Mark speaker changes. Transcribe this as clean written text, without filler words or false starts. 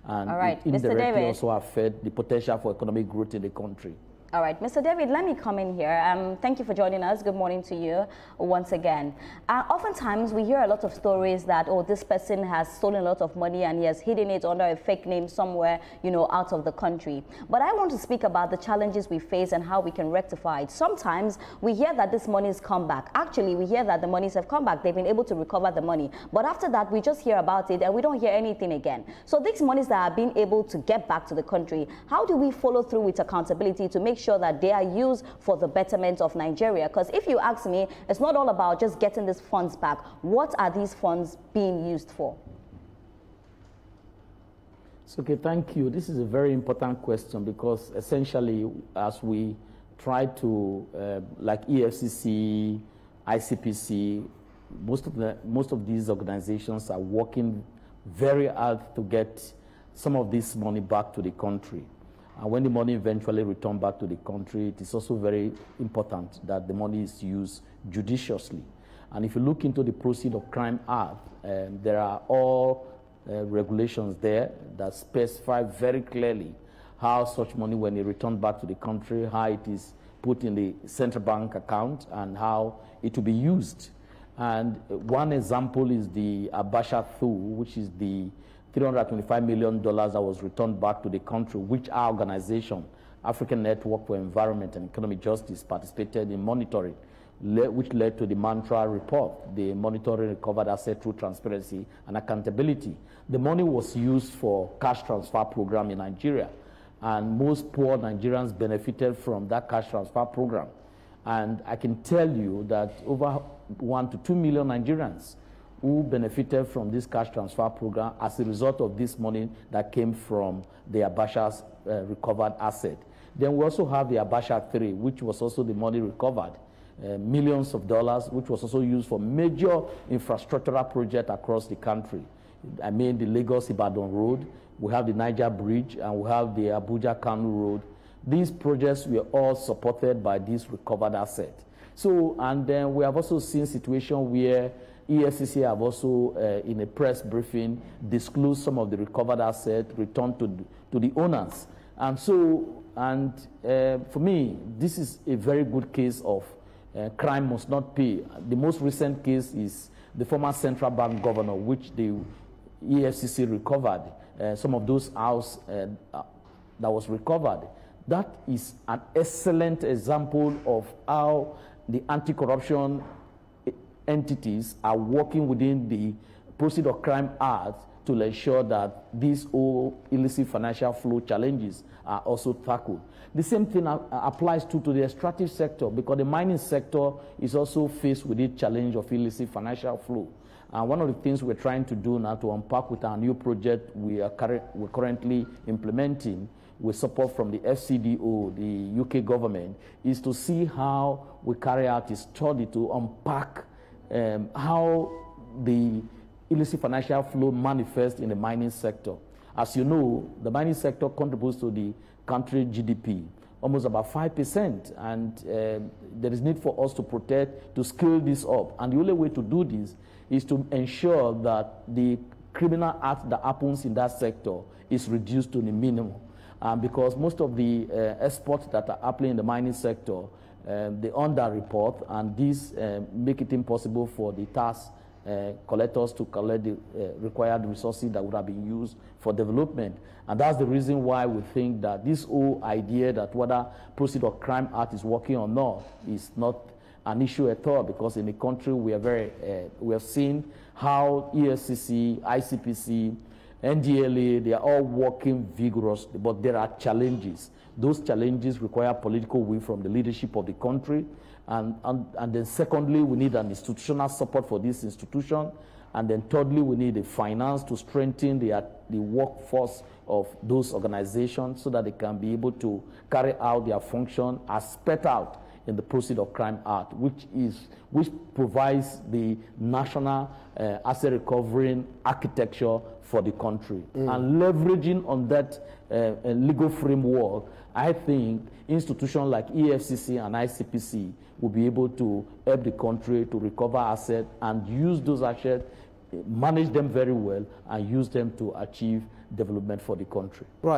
Speaker 1: and
Speaker 2: all right,
Speaker 1: it indirectly also affect the potential for economic growth in the country.
Speaker 2: All right, Mr. David, let me come in here. Thank you for joining us. Good morning to you once again. Oftentimes, we hear a lot of stories that, oh, this person has stolen a lot of money and he has hidden it under a fake name somewhere, you know, out of the country. But I want to speak about the challenges we face and how we can rectify it. Sometimes we hear that this money has come back. Actually, we hear that the monies have come back. They've been able to recover the money. But after that, we just hear about it and we don't hear anything again. So these monies that are being able to get back to the country, how do we follow through with accountability to make sure that they are used for the betterment of Nigeria? Because if you ask me, it's not all about just getting these funds back. What are these funds being used for?
Speaker 1: Okay, thank you. This is a very important question because essentially, as we try to, like EFCC, ICPC, most of these organizations are working very hard to get some of this money back to the country. And when the money eventually returns back to the country, it is also very important that the money is used judiciously. And if you look into the Proceeds of Crime Act, there are all regulations there that specify very clearly how such money, when it returns back to the country, how it is put in the central bank account and how it will be used. And one example is the Abacha II, which is the $325 million that was returned back to the country, which our organization, African Network for Environment and Economic Justice, participated in monitoring, which led to the Mantra report, the monitoring recovered asset through transparency and accountability. The money was used for cash transfer program in Nigeria, and most poor Nigerians benefited from that cash transfer program. And I can tell you that over 1 to 2 million Nigerians who benefited from this cash transfer program as a result of this money that came from the Abacha's recovered asset. Then we also have the Abacha III, which was also the money recovered, millions of dollars, which was also used for major infrastructural projects across the country. I mean the Lagos-Ibadan Road, we have the Niger Bridge, and we have the Abuja-Kanu Road. These projects were all supported by this recovered asset. So, and then we have also seen situations where EFCC have also, in a press briefing, disclosed some of the recovered assets returned to the owners. And so, for me, this is a very good case of crime must not pay. The most recent case is the former central bank governor, which the EFCC recovered, some of those houses that was recovered. That is an excellent example of how the anti-corruption entities are working within the Proceeds of Crime Act to ensure that these all illicit financial flow challenges are also tackled. The same thing applies to the extractive sector, because the mining sector is also faced with the challenge of illicit financial flow. And one of the things we're trying to do now to unpack with our new project we're currently implementing with support from the FCDO, the UK government, is to see how we carry out a study to unpack how the illicit financial flow manifests in the mining sector. As you know, the mining sector contributes to the country GDP, almost about 5%, and there is need for us to protect, to scale this up. And the only way to do this is to ensure that the criminal act that happens in that sector is reduced to the minimum. Because most of the exports that are happening in the mining sector, they under-report, and this make it impossible for the tax collectors to collect the required resources that would have been used for development. And that's the reason why we think that this whole idea that whether Proceeds of Crime Act is working or not is not an issue at all, because in the country we have seen how EFCC, ICPC, NDLA, they are all working vigorously, but there are challenges. Those challenges require political will from the leadership of the country. And then secondly, we need an institutional support for this institution. And then thirdly, we need the finance to strengthen the workforce of those organizations so that they can be able to carry out their function as spelled out in the Proceeds of Crime Act, which provides the national asset recovery architecture for the country. And leveraging on that legal framework, I think institutions like EFCC and ICPC will be able to help the country to recover assets and use those assets, manage them very well, and use them to achieve development for the country.
Speaker 3: Right.